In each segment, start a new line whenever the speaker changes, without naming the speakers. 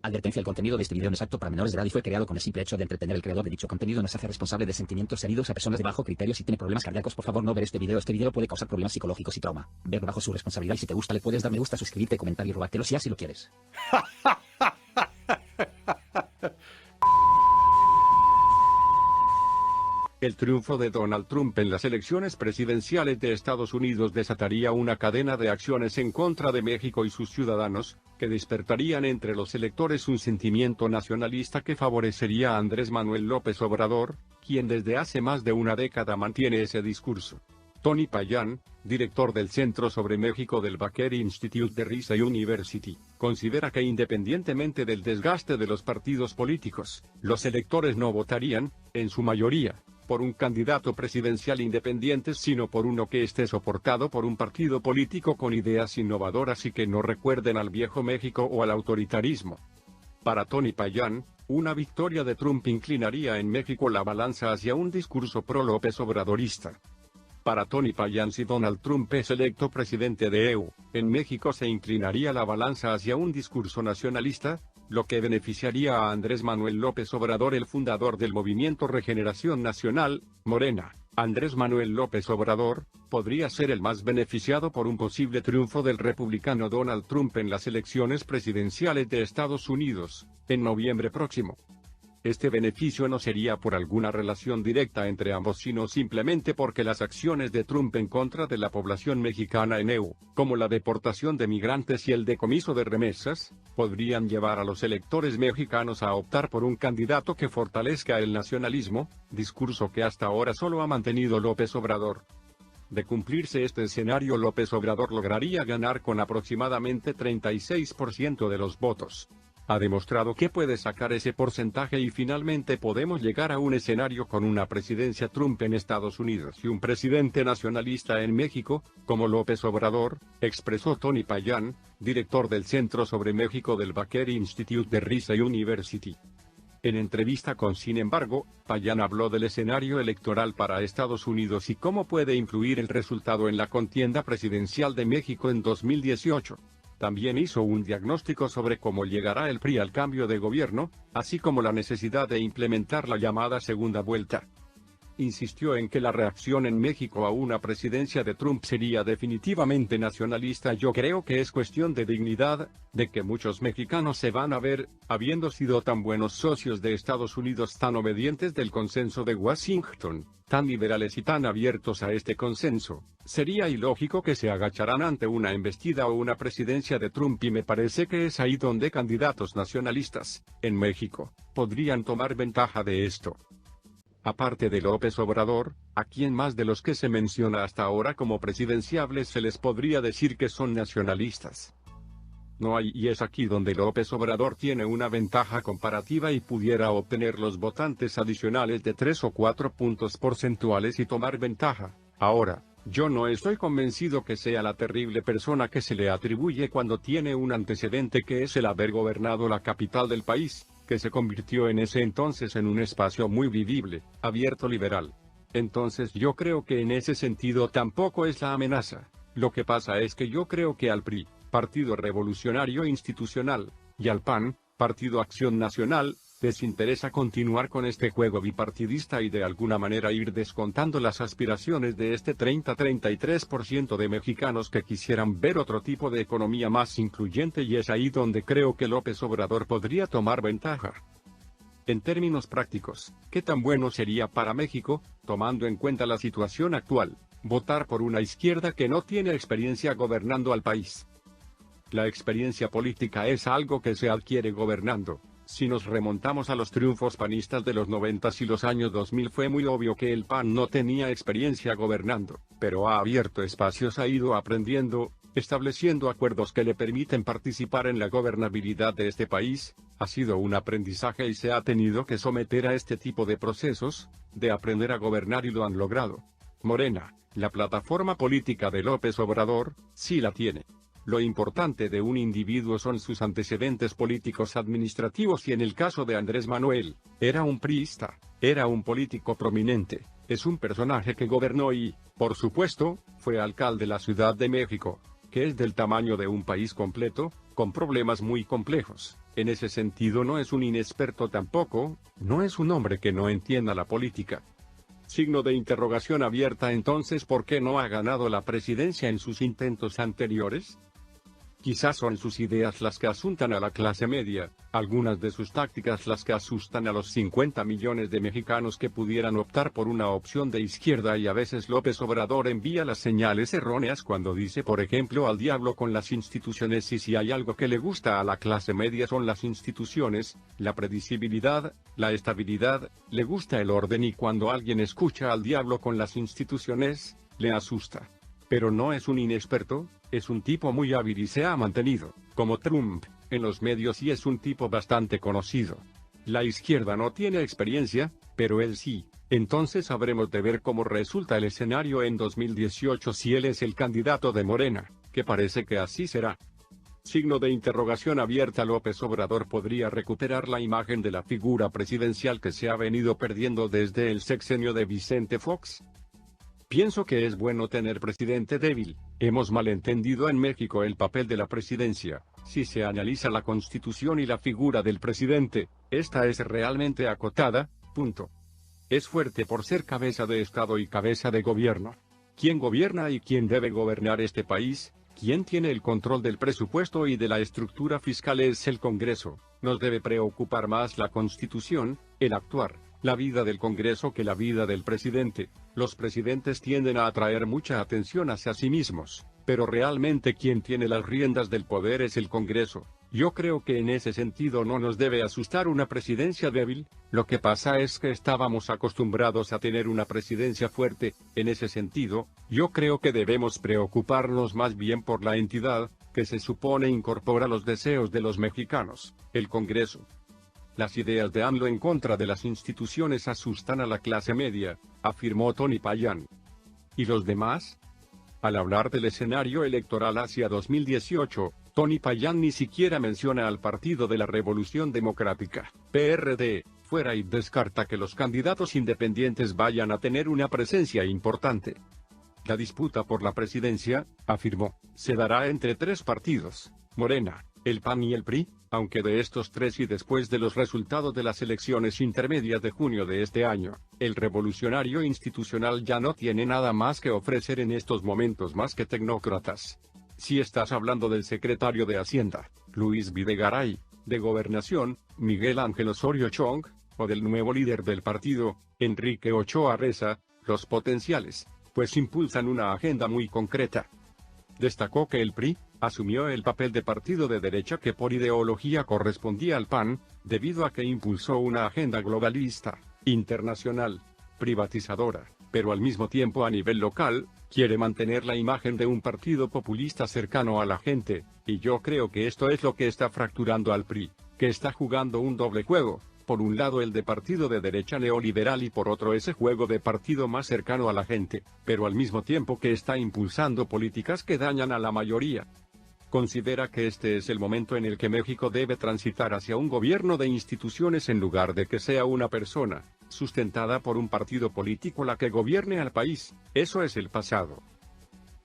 Advertencia: el contenido de este video no es apto para menores de edad y fue creado con el simple hecho de entretener. El creador de dicho contenido no se hace responsable de sentimientos heridos a personas de bajo criterio. Si tiene problemas cardíacos, por favor no ver este video. Este video puede causar problemas psicológicos y trauma. Ver bajo su responsabilidad, y si te gusta le puedes dar me gusta, suscribirte, comentar y robártelo si así lo quieres.
El triunfo de Donald Trump en las elecciones presidenciales de Estados Unidos desataría una cadena de acciones en contra de México y sus ciudadanos, que despertarían entre los electores un sentimiento nacionalista que favorecería a Andrés Manuel López Obrador, quien desde hace más de una década mantiene ese discurso. Tony Payán, director del Centro sobre México del Baker Institute de Rice University, considera que independientemente del desgaste de los partidos políticos, los electores no votarían, en su mayoría, por un candidato presidencial independiente, sino por uno que esté soportado por un partido político con ideas innovadoras y que no recuerden al viejo México o al autoritarismo. Para Tony Payán, una victoria de Trump inclinaría en México la balanza hacia un discurso pro-López Obradorista. Para Tony Payán, si Donald Trump es electo presidente de EU, en México se inclinaría la balanza hacia un discurso nacionalista, lo que beneficiaría a Andrés Manuel López Obrador, el fundador del Movimiento Regeneración Nacional, Morena. Andrés Manuel López Obrador podría ser el más beneficiado por un posible triunfo del republicano Donald Trump en las elecciones presidenciales de Estados Unidos, en noviembre próximo. Este beneficio no sería por alguna relación directa entre ambos, sino simplemente porque las acciones de Trump en contra de la población mexicana en EU, como la deportación de migrantes y el decomiso de remesas, podrían llevar a los electores mexicanos a optar por un candidato que fortalezca el nacionalismo, discurso que hasta ahora solo ha mantenido López Obrador. De cumplirse este escenario, López Obrador lograría ganar con aproximadamente 36% de los votos. Ha demostrado que puede sacar ese porcentaje y finalmente podemos llegar a un escenario con una presidencia Trump en Estados Unidos y un presidente nacionalista en México, como López Obrador, expresó Tony Payán, director del Centro sobre México del Baker Institute de Rice University. En entrevista con Sin embargo, Payán habló del escenario electoral para Estados Unidos y cómo puede influir el resultado en la contienda presidencial de México en 2018. También hizo un diagnóstico sobre cómo llegará el PRI al cambio de gobierno, así como la necesidad de implementar la llamada segunda vuelta. Insistió en que la reacción en México a una presidencia de Trump sería definitivamente nacionalista. Yo creo que es cuestión de dignidad, de que muchos mexicanos se van a ver, habiendo sido tan buenos socios de Estados Unidos, tan obedientes del consenso de Washington, tan liberales y tan abiertos a este consenso, sería ilógico que se agacharan ante una embestida o una presidencia de Trump, y me parece que es ahí donde candidatos nacionalistas, en México, podrían tomar ventaja de esto. Aparte de López Obrador, ¿a quién más de los que se menciona hasta ahora como presidenciables se les podría decir que son nacionalistas? No hay, y es aquí donde López Obrador tiene una ventaja comparativa y pudiera obtener los votantes adicionales de 3 o 4 puntos porcentuales y tomar ventaja. Ahora, yo no estoy convencido que sea la terrible persona que se le atribuye cuando tiene un antecedente que es el haber gobernado la capital del país, que se convirtió en ese entonces en un espacio muy vivible, abierto, liberal. Entonces yo creo que en ese sentido tampoco es la amenaza. Lo que pasa es que yo creo que al PRI, Partido Revolucionario Institucional, y al PAN, Partido Acción Nacional, les interesa continuar con este juego bipartidista y de alguna manera ir descontando las aspiraciones de este 30-33% de mexicanos que quisieran ver otro tipo de economía más incluyente, y es ahí donde creo que López Obrador podría tomar ventaja. En términos prácticos, ¿qué tan bueno sería para México, tomando en cuenta la situación actual, votar por una izquierda que no tiene experiencia gobernando al país? La experiencia política es algo que se adquiere gobernando. Si nos remontamos a los triunfos panistas de los 90 y los años 2000, fue muy obvio que el PAN no tenía experiencia gobernando, pero ha abierto espacios, ha ido aprendiendo, estableciendo acuerdos que le permiten participar en la gobernabilidad de este país. Ha sido un aprendizaje y se ha tenido que someter a este tipo de procesos, de aprender a gobernar, y lo han logrado. Morena, la plataforma política de López Obrador, sí la tiene. Lo importante de un individuo son sus antecedentes políticos administrativos, y en el caso de Andrés Manuel, era un priista, era un político prominente, es un personaje que gobernó y, por supuesto, fue alcalde de la Ciudad de México, que es del tamaño de un país completo, con problemas muy complejos. En ese sentido no es un inexperto tampoco, no es un hombre que no entienda la política. Signo de interrogación abierta. Entonces, ¿por qué no ha ganado la presidencia en sus intentos anteriores? Quizás son sus ideas las que asustan a la clase media, algunas de sus tácticas las que asustan a los 50 millones de mexicanos que pudieran optar por una opción de izquierda, y a veces López Obrador envía las señales erróneas cuando dice, por ejemplo, al diablo con las instituciones, y si hay algo que le gusta a la clase media son las instituciones, la predecibilidad, la estabilidad, le gusta el orden, y cuando alguien escucha al diablo con las instituciones, le asusta. Pero no es un inexperto, es un tipo muy hábil y se ha mantenido, como Trump, en los medios, y es un tipo bastante conocido. La izquierda no tiene experiencia, pero él sí. Entonces habremos de ver cómo resulta el escenario en 2018 si él es el candidato de Morena, que parece que así será. Signo de interrogación abierta. López Obrador podría recuperar la imagen de la figura presidencial que se ha venido perdiendo desde el sexenio de Vicente Fox. Pienso que es bueno tener presidente débil. Hemos malentendido en México el papel de la presidencia. Si se analiza la Constitución y la figura del presidente, esta es realmente acotada, punto. Es fuerte por ser cabeza de Estado y cabeza de gobierno. ¿Quién gobierna y quién debe gobernar este país? ¿Quién tiene el control del presupuesto y de la estructura fiscal? Es el Congreso. Nos debe preocupar más la Constitución, el actuar, la vida del Congreso que la vida del presidente. Los presidentes tienden a atraer mucha atención hacia sí mismos, pero realmente quien tiene las riendas del poder es el Congreso. Yo creo que en ese sentido no nos debe asustar una presidencia débil. Lo que pasa es que estábamos acostumbrados a tener una presidencia fuerte. En ese sentido, yo creo que debemos preocuparnos más bien por la entidad, que se supone incorpora los deseos de los mexicanos, el Congreso. Las ideas de AMLO en contra de las instituciones asustan a la clase media, afirmó Tony Payán. ¿Y los demás? Al hablar del escenario electoral hacia 2018, Tony Payán ni siquiera menciona al Partido de la Revolución Democrática, PRD, fuera, y descarta que los candidatos independientes vayan a tener una presencia importante. La disputa por la presidencia, afirmó, se dará entre tres partidos: Morena, el PAN y el PRI, aunque de estos tres y después de los resultados de las elecciones intermedias de junio de este año, el revolucionario institucional ya no tiene nada más que ofrecer en estos momentos más que tecnócratas. Si estás hablando del secretario de Hacienda, Luis Videgaray, de Gobernación, Miguel Ángel Osorio Chong, o del nuevo líder del partido, Enrique Ochoa Reza, los potenciales, pues impulsan una agenda muy concreta. Destacó que el PRI asumió el papel de partido de derecha que por ideología correspondía al PAN, debido a que impulsó una agenda globalista, internacional, privatizadora, pero al mismo tiempo a nivel local, quiere mantener la imagen de un partido populista cercano a la gente, y yo creo que esto es lo que está fracturando al PRI, que está jugando un doble juego. Por un lado el de partido de derecha neoliberal y por otro ese juego de partido más cercano a la gente, pero al mismo tiempo que está impulsando políticas que dañan a la mayoría. Considera que este es el momento en el que México debe transitar hacia un gobierno de instituciones en lugar de que sea una persona, sustentada por un partido político, la que gobierne al país. Eso es el pasado.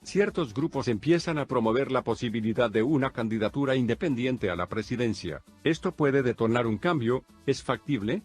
Ciertos grupos empiezan a promover la posibilidad de una candidatura independiente a la presidencia. ¿Esto puede detonar un cambio? ¿Es factible?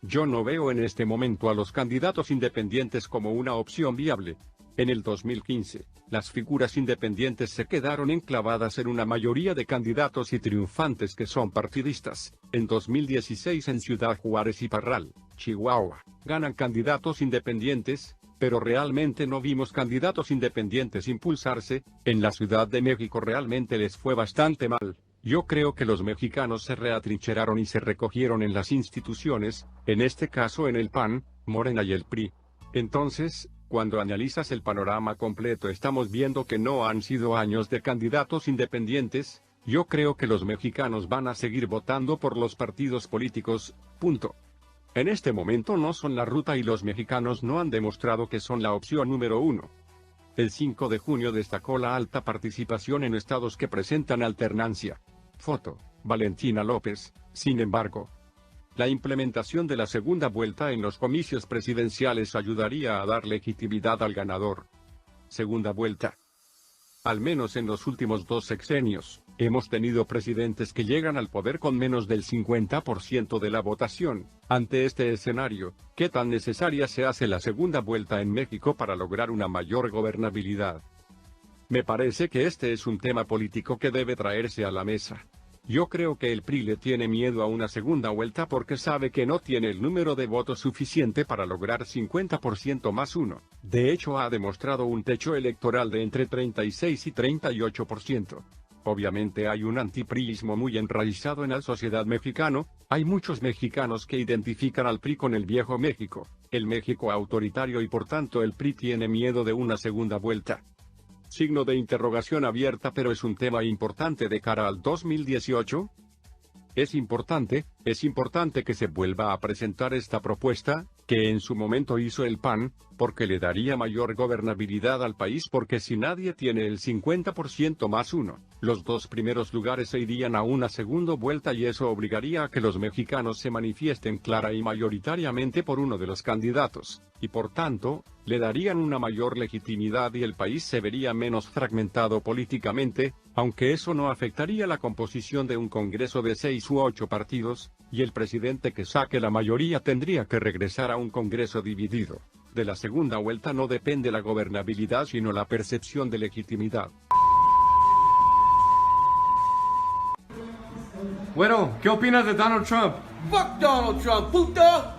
Yo no veo en este momento a los candidatos independientes como una opción viable. En el 2015, las figuras independientes se quedaron enclavadas en una mayoría de candidatos y triunfantes que son partidistas. En 2016 en Ciudad Juárez y Parral, Chihuahua, ganan candidatos independientes, pero realmente no vimos candidatos independientes impulsarse. En la Ciudad de México realmente les fue bastante mal. Yo creo que los mexicanos se reatrincheraron y se recogieron en las instituciones, en este caso en el PAN, Morena y el PRI. Entonces, cuando analizas el panorama completo, estamos viendo que no han sido años de candidatos independientes. Yo creo que los mexicanos van a seguir votando por los partidos políticos, punto. En este momento no son la ruta y los mexicanos no han demostrado que son la opción número uno. El 5 de junio destacó la alta participación en estados que presentan alternancia. Foto, Valentina López. Sin embargo, la implementación de la segunda vuelta en los comicios presidenciales ayudaría a dar legitimidad al ganador. Segunda vuelta. al menos en los últimos 2 sexenios. Hemos tenido presidentes que llegan al poder con menos del 50% de la votación. Ante este escenario, ¿qué tan necesaria se hace la segunda vuelta en México para lograr una mayor gobernabilidad? Me parece que este es un tema político que debe traerse a la mesa. Yo creo que el PRI le tiene miedo a una segunda vuelta porque sabe que no tiene el número de votos suficiente para lograr 50% más uno. De hecho, ha demostrado un techo electoral de entre 36 y 38%. Obviamente hay un antipriismo muy enraizado en la sociedad mexicana. Hay muchos mexicanos que identifican al PRI con el viejo México, el México autoritario, y por tanto el PRI tiene miedo de una segunda vuelta. Signo de interrogación abierta, pero es un tema importante de cara al 2018. Es importante que se vuelva a presentar esta propuesta, que en su momento hizo el PAN, porque le daría mayor gobernabilidad al país, porque si nadie tiene el 50% más uno, los 2 primeros lugares se irían a una segunda vuelta y eso obligaría a que los mexicanos se manifiesten clara y mayoritariamente por uno de los candidatos, y por tanto, le darían una mayor legitimidad y el país se vería menos fragmentado políticamente, aunque eso no afectaría la composición de un Congreso de 6 u 8 partidos, y el presidente que saque la mayoría tendría que regresar a un Congreso dividido. De la segunda vuelta no depende la gobernabilidad sino la percepción de legitimidad.
Bueno, ¿qué opinas de Donald Trump?
Fuck Donald Trump, puta!